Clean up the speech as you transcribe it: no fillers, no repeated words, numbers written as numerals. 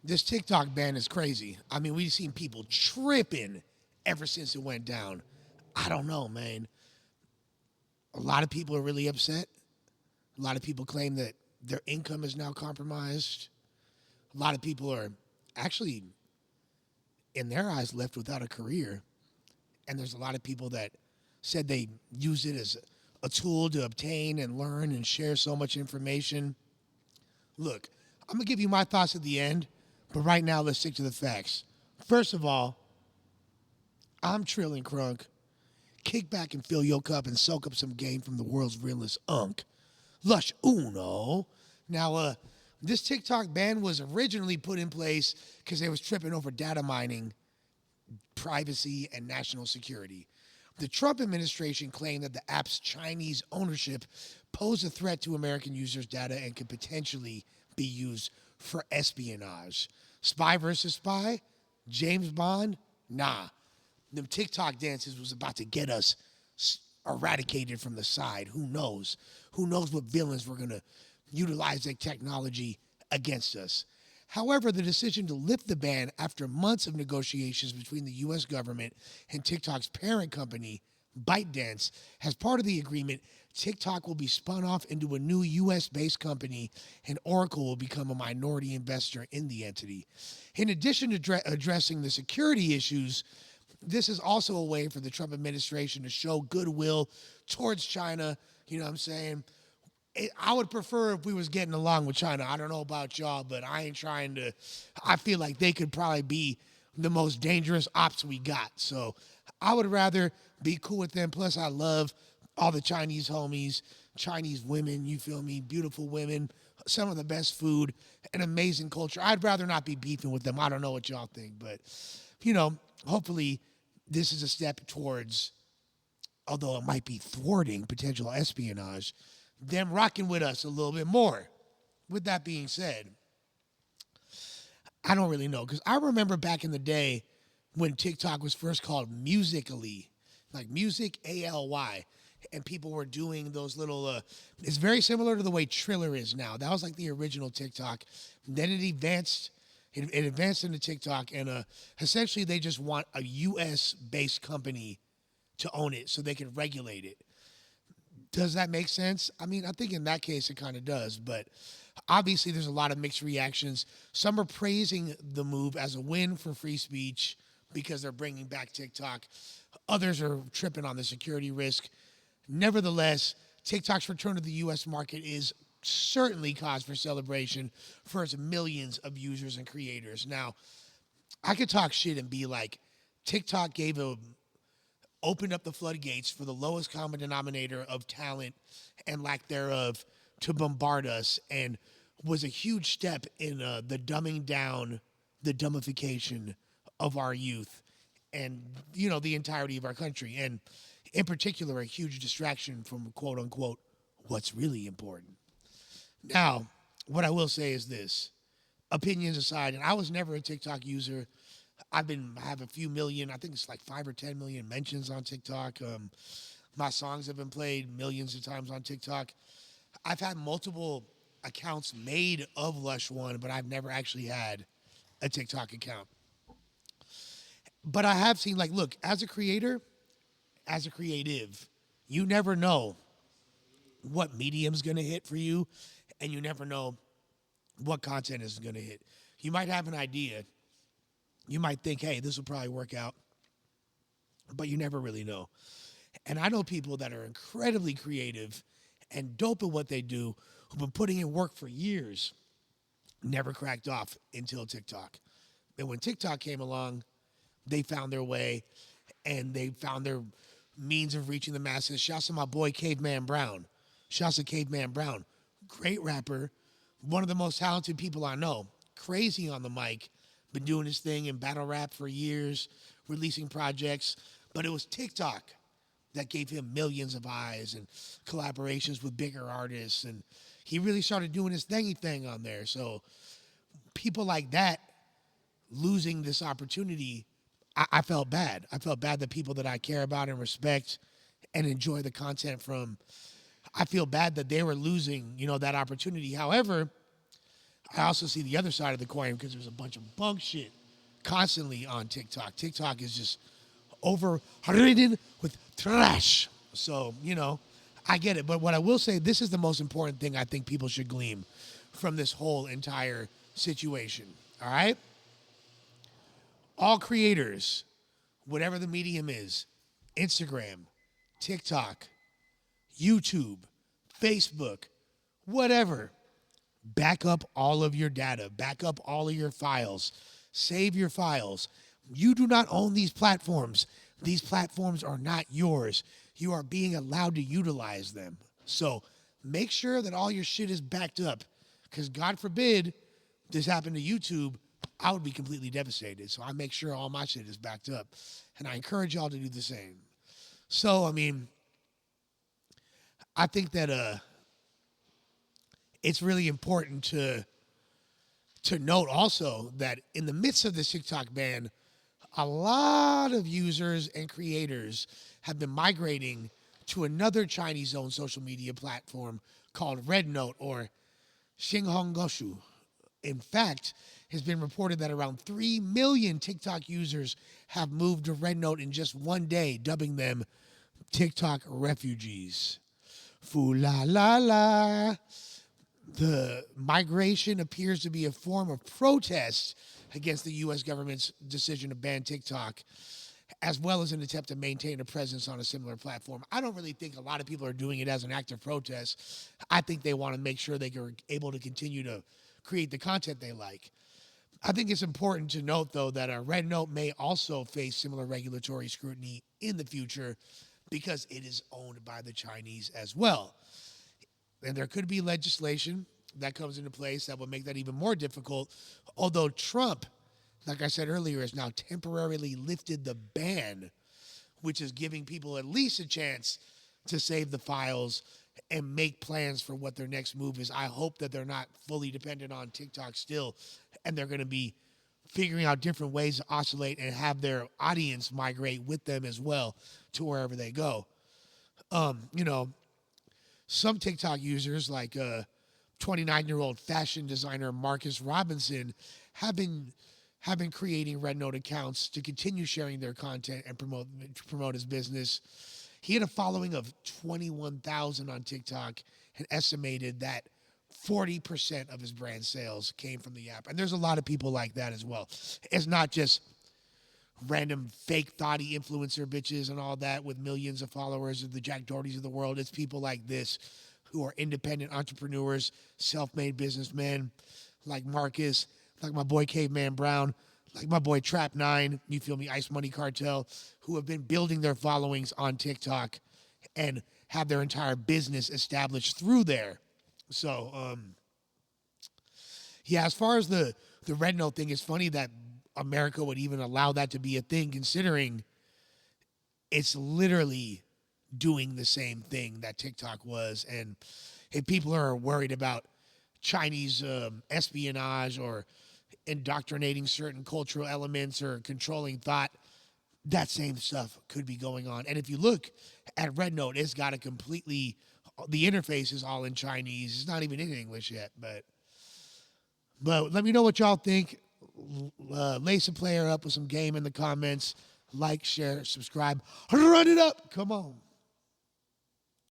This TikTok ban is crazy. I mean, we've seen people tripping ever since it went down. I don't know, man. A lot of people are really upset. A lot of people claim that their income is now compromised. A lot of people are actually, in their eyes, left without a career. And there's a lot of people that said they use it as a tool to obtain and learn and share so much information. Look, I'm going to give you my thoughts at the end, but right now let's stick to the facts. First of all, I'm Trill and Crunk. Kick back and fill your cup and soak up some game from the world's realest UNK. Lush Uno. Now, this TikTok ban was originally put in place because they was tripping over data mining, privacy, and national security. The Trump administration claimed that the app's Chinese ownership posed a threat to American users' data and could potentially be used for espionage. Spy versus spy? James Bond? Nah. Them TikTok dances was about to get us eradicated from the side. Who knows? Who knows what villains were going to utilize their technology against us? However, the decision to lift the ban after months of negotiations between the U.S. government and TikTok's parent company, ByteDance, as part of the agreement, TikTok will be spun off into a new U.S.-based company, and Oracle will become a minority investor in the entity. In addition to addressing the security issues, this is also a way for the Trump administration to show goodwill towards China. You know what I'm saying? I would prefer if we was getting along with China. I don't know about y'all, but I ain't trying to. I feel like they could probably be the most dangerous ops we got. So I would rather be cool with them. Plus, I love all the Chinese homies, Chinese women, you feel me? Beautiful women, some of the best food, and amazing culture. I'd rather not be beefing with them. I don't know what y'all think, but, hopefully this is a step towards, although it might be thwarting potential espionage, them rocking with us a little bit more. With that being said, I don't really know, because I remember back in the day when TikTok was first called Musical.ly, like Music ALY, and people were doing those little, it's very similar to the way Triller is now. That was like the original TikTok. Then it advanced. It advanced into TikTok, and essentially they just want a U.S.-based company to own it so they can regulate it. Does that make sense? I mean, I think in that case it kind of does, but obviously there's a lot of mixed reactions. Some are praising the move as a win for free speech because they're bringing back TikTok. Others are tripping on the security risk. Nevertheless, TikTok's return to the U.S. market is certainly cause for celebration for its millions of users and creators. Now, I could talk shit and be like, TikTok opened up the floodgates for the lowest common denominator of talent and lack thereof to bombard us, and was a huge step in the dumbing down, the dumbification of our youth and, the entirety of our country. And in particular, a huge distraction from quote unquote, what's really important. Now, what I will say is this, opinions aside, and I was never a TikTok user. I have a few million, I think it's like 5 or 10 million mentions on TikTok. My songs have been played millions of times on TikTok. I've had multiple accounts made of Lush One, but I've never actually had a TikTok account. But I have seen, look, as a creator, as a creative, you never know what medium's going to hit for you, and you never know what content is going to hit. You might have an idea. You might think, hey, this will probably work out, but you never really know. And I know people that are incredibly creative and dope at what they do, who've been putting in work for years, never cracked off until TikTok. And when TikTok came along, they found their way, and they found their means of reaching the masses. Shouts to my boy Caveman Brown. Shouts to Caveman Brown. Great rapper, one of the most talented people I know. Crazy on the mic, been doing his thing in battle rap for years, releasing projects. But it was TikTok that gave him millions of eyes and collaborations with bigger artists. And he really started doing his thingy thing on there. So people like that losing this opportunity, I felt bad. I felt bad that people that I care about and respect and enjoy the content from, I feel bad that they were losing, that opportunity. However, I also see the other side of the coin because there's a bunch of bunk shit constantly on TikTok. TikTok is just overridden with trash. So, I get it. But what I will say, this is the most important thing I think people should glean from this whole entire situation. All right? All creators, whatever the medium is, Instagram, TikTok, YouTube, Facebook, whatever, back up all of your data, back up all of your files, save your files. You do not own these platforms. These platforms are not yours. You are being allowed to utilize them. So make sure that all your shit is backed up, because God forbid this happened to YouTube, I would be completely devastated. So I make sure all my shit is backed up, and I encourage y'all to do the same. So, I think that it's really important to note also that in the midst of this TikTok ban, a lot of users and creators have been migrating to another Chinese-owned social media platform called Red Note, or Xinghonggoshu. In fact, it's been reported that around 3 million TikTok users have moved to Red Note in just one day, dubbing them TikTok refugees. Foo la la la. The migration appears to be a form of protest against the U.S. government's decision to ban TikTok, as well as an attempt to maintain a presence on a similar platform. I don't really think a lot of people are doing it as an act of protest. I think they want to make sure they are able to continue to create the content they like. I think it's important to note, though, that a Red Note may also face similar regulatory scrutiny in the future because it is owned by the Chinese as well. And there could be legislation that comes into place that will make that even more difficult. Although Trump, like I said earlier, has now temporarily lifted the ban, which is giving people at least a chance to save the files and make plans for what their next move is. I hope that they're not fully dependent on TikTok still, and they're going to be figuring out different ways to oscillate and have their audience migrate with them as well to wherever they go. Some TikTok users, like 29-year-old fashion designer Marcus Robinson, have been creating Red Note accounts to continue sharing their content and promote his business. He had a following of 21,000 on TikTok and estimated that 40% of his brand sales came from the app. And there's a lot of people like that as well. It's not just random fake thoughty influencer bitches and all that with millions of followers of the Jack Dohertys of the world. It's people like this who are independent entrepreneurs, self-made businessmen, like Marcus, like my boy Caveman Brown, like my boy Trap 9, you feel me, Ice Money Cartel, who have been building their followings on TikTok and have their entire business established through there. So, as far as the Red Note thing, it's funny that America would even allow that to be a thing, considering it's literally doing the same thing that TikTok was. And if people are worried about Chinese espionage or indoctrinating certain cultural elements or controlling thought, that same stuff could be going on. And if you look at Red Note, it's got the interface is all in Chinese. It's not even in English yet. But let me know what y'all think. Lace a player up with some game in the comments. Like, share, subscribe. Run it up. Come on.